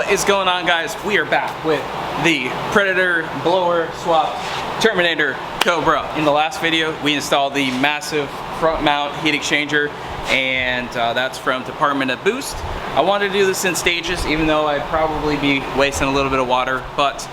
What is going on, guys? We are back with the Predator blower swap Terminator Cobra. In the last video, we installed the massive front mount heat exchanger, and that's from Department of Boost. I wanted to do this in stages, even though I'd probably be wasting a little bit of water, but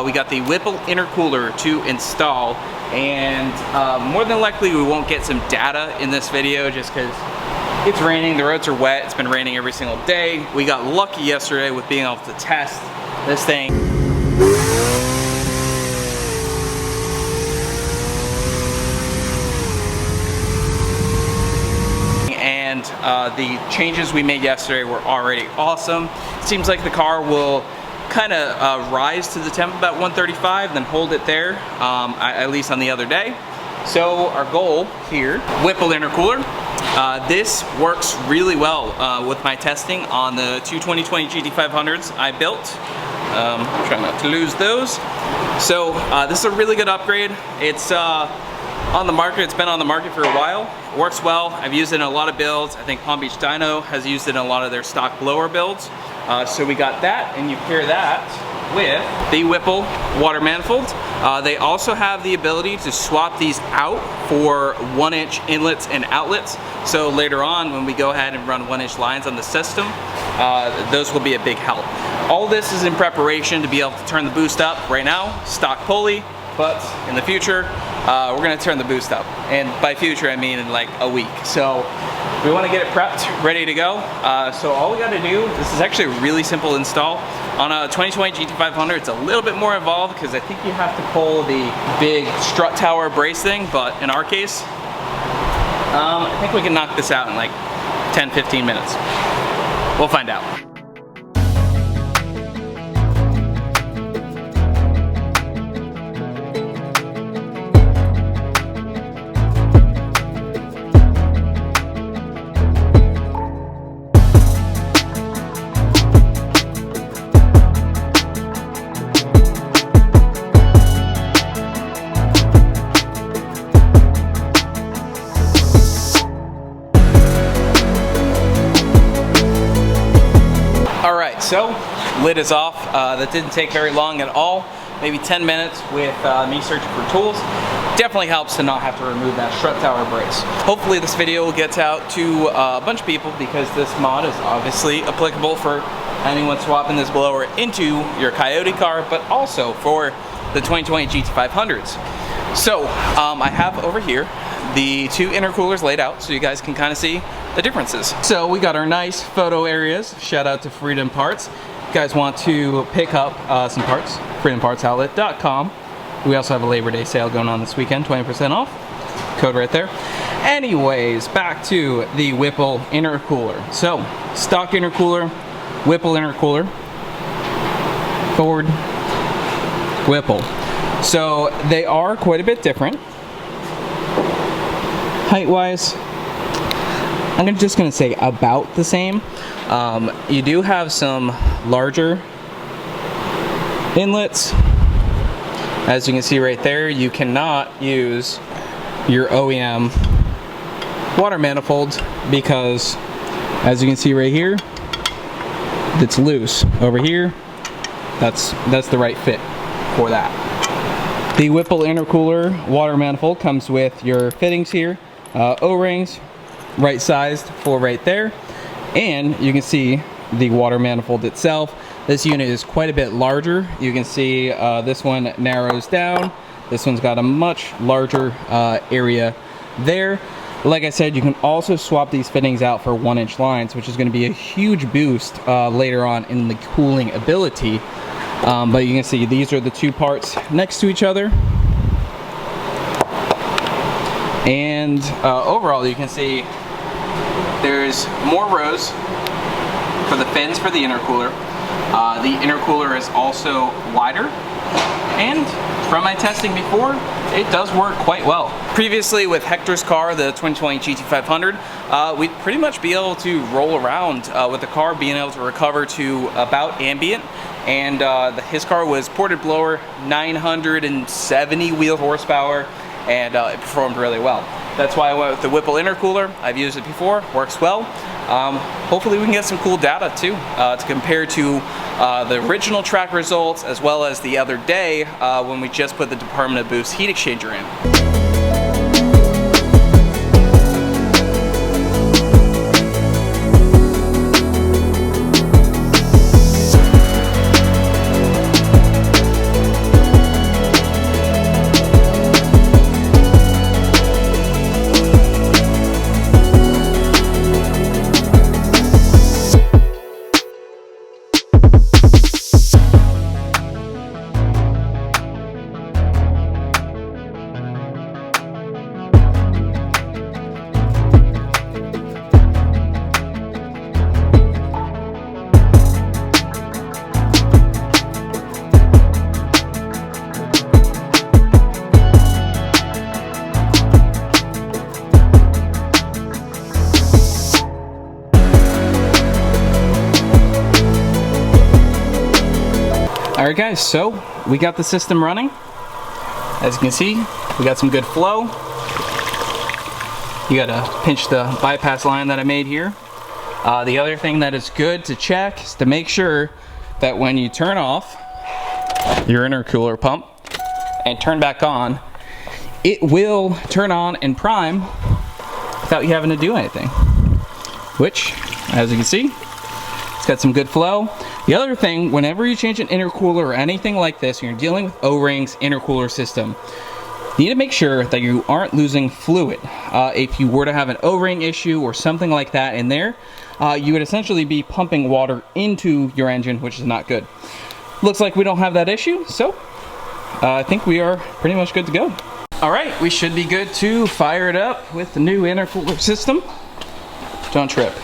we got the Whipple intercooler to install, and more than likely we won't get some data in this video just because it's raining, the roads are wet, it's been raining every single day. We got lucky yesterday with being able to test this thing. And the changes we made yesterday were already awesome. Seems like the car will kind of rise to the temp about 135, then hold it there, at least on the other day. So our goal here, Whipple intercooler. This works really well with my testing on the two 2020 GT500s I built. Try not to lose those. So this is a really good upgrade. It's on the market. It's been on the market for a while. It works well. I've used it in a lot of builds. I think Palm Beach Dyno has used it in a lot of their stock blower builds. So we got that, and you pair that with the Whipple water manifold. They also have the ability to swap these out for 1-inch inlets and outlets. So later on, when we go ahead and run 1-inch lines on the system, those will be a big help. All this is in preparation to be able to turn the boost up. Right now, stock pulley, but in the future, we're gonna turn the boost up. And by future, I mean in like a week. So we wanna get it prepped, ready to go. So all we gotta do, this is actually a really simple install. On a 2020 GT500, it's a little bit more involved because I think you have to pull the big strut tower brace thing, but in our case, I think we can knock this out in like 10-15 minutes. We'll find out. So, lid is off. That didn't take very long at all. Maybe 10 minutes with me searching for tools. Definitely helps to not have to remove that strut tower brace. Hopefully this video gets out to a bunch of people because this mod is obviously applicable for anyone swapping this blower into your Coyote car, but also for the 2020 GT500s. So, I have over here the two intercoolers laid out so you guys can kind of see the differences. So we got our nice photo areas. Shout out to Freedom Parts. If you guys want to pick up some parts, freedompartsoutlet.com. We also have a Labor Day sale going on this weekend, 20% off. Code right there. Anyways, back to the Whipple intercooler. So, stock intercooler, Whipple intercooler, Ford, Whipple. So they are quite a bit different. Height-wise, I'm just gonna say about the same. You do have some larger inlets. As you can see right there, you cannot use your OEM water manifold because, as you can see right here, it's loose. Over here, that's the right fit for that. The Whipple intercooler water manifold comes with your fittings here, O-rings, right sized for right there, and you can see the water manifold itself. This unit is quite a bit larger. You can see this one narrows down. This one's got a much larger area there. Like I said, you can also swap these fittings out for 1-inch lines, which is going to be a huge boost later on in the cooling ability. But you can see these are the two parts next to each other. And overall, you can see there's more rows for the fins for the intercooler. The intercooler is also wider, and from my testing before, it does work quite well. Previously with Hector's car, the 2020 GT500, we'd pretty much be able to roll around with the car, being able to recover to about ambient. And his car was ported blower, 970 wheel horsepower, and it performed really well. That's why I went with the Whipple intercooler. I've used it before, works well. hopefully we can get some cool data too to compare to the original track results as well as the other day when we just put the Department of Boost heat exchanger in. Alright guys, so we got the system running. As you can see, we got some good flow. You gotta pinch the bypass line that I made here. The other thing that is good to check is to make sure that when you turn off your intercooler pump and turn back on, it will turn on and prime without you having to do anything. Which, as you can see, it's got some good flow. The other thing, whenever you change an intercooler or anything like this, and you're dealing with O-rings, intercooler system, you need to make sure that you aren't losing fluid. If you were to have an O-ring issue or something like that in there, you would essentially be pumping water into your engine, which is not good. Looks like we don't have that issue, so I think we are pretty much good to go. All right, we should be good to fire it up with the new intercooler system. Don't trip.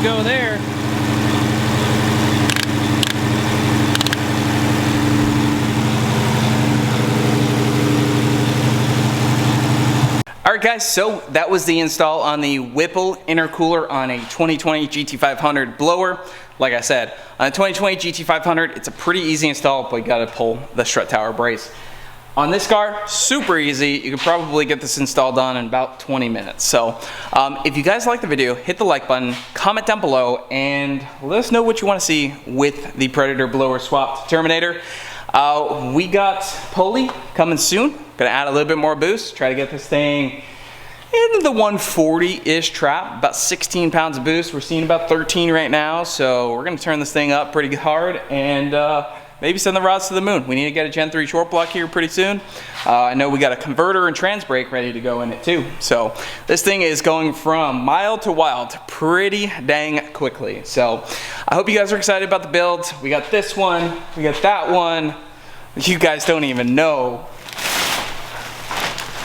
Go there. Alright guys, so that was the install on the Whipple intercooler on a 2020 GT500 blower. Like I said, on a 2020 GT500, it's a pretty easy install, but you gotta pull the strut tower brace. On this car, super easy. You can probably get this install done in about 20 minutes. So if you guys like the video, hit the like button, comment down below, and let us know what you want to see with the Predator blower swapped Terminator. We got pulley coming soon. Gonna add a little bit more boost, try to get this thing into the 140-ish trap, about 16 pounds of boost. We're seeing about 13 right now, so we're gonna turn this thing up pretty hard and maybe send the rods to the moon. We need to get a Gen 3 short block here pretty soon. I know we got a converter and trans brake ready to go in it too. So this thing is going from mild to wild pretty dang quickly. So I hope you guys are excited about the build. We got this one, we got that one. You guys don't even know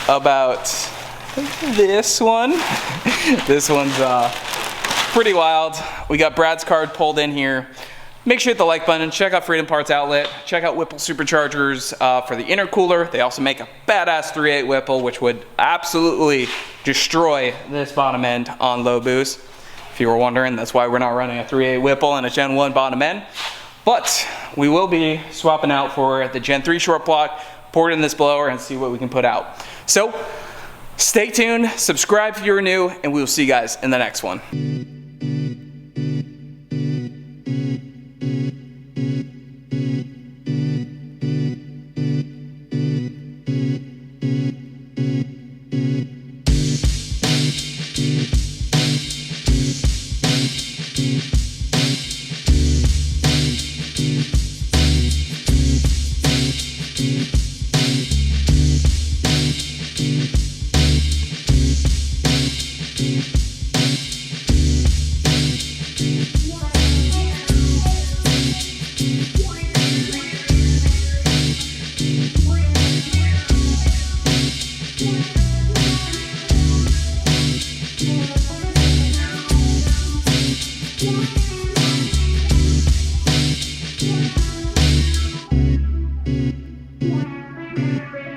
about this one. This one's pretty wild. We got Brad's card pulled in here. Make sure you hit the like button, check out Freedom Parts Outlet, check out Whipple superchargers for the intercooler. They also make a badass 3.8 Whipple, which would absolutely destroy this bottom end on low boost. If you were wondering, that's why we're not running a 3.8 Whipple and a Gen 1 bottom end. But we will be swapping out for the Gen 3 short block, pour it in this blower, and see what we can put out. So stay tuned, subscribe if you're new, and we will see you guys in the next one. it.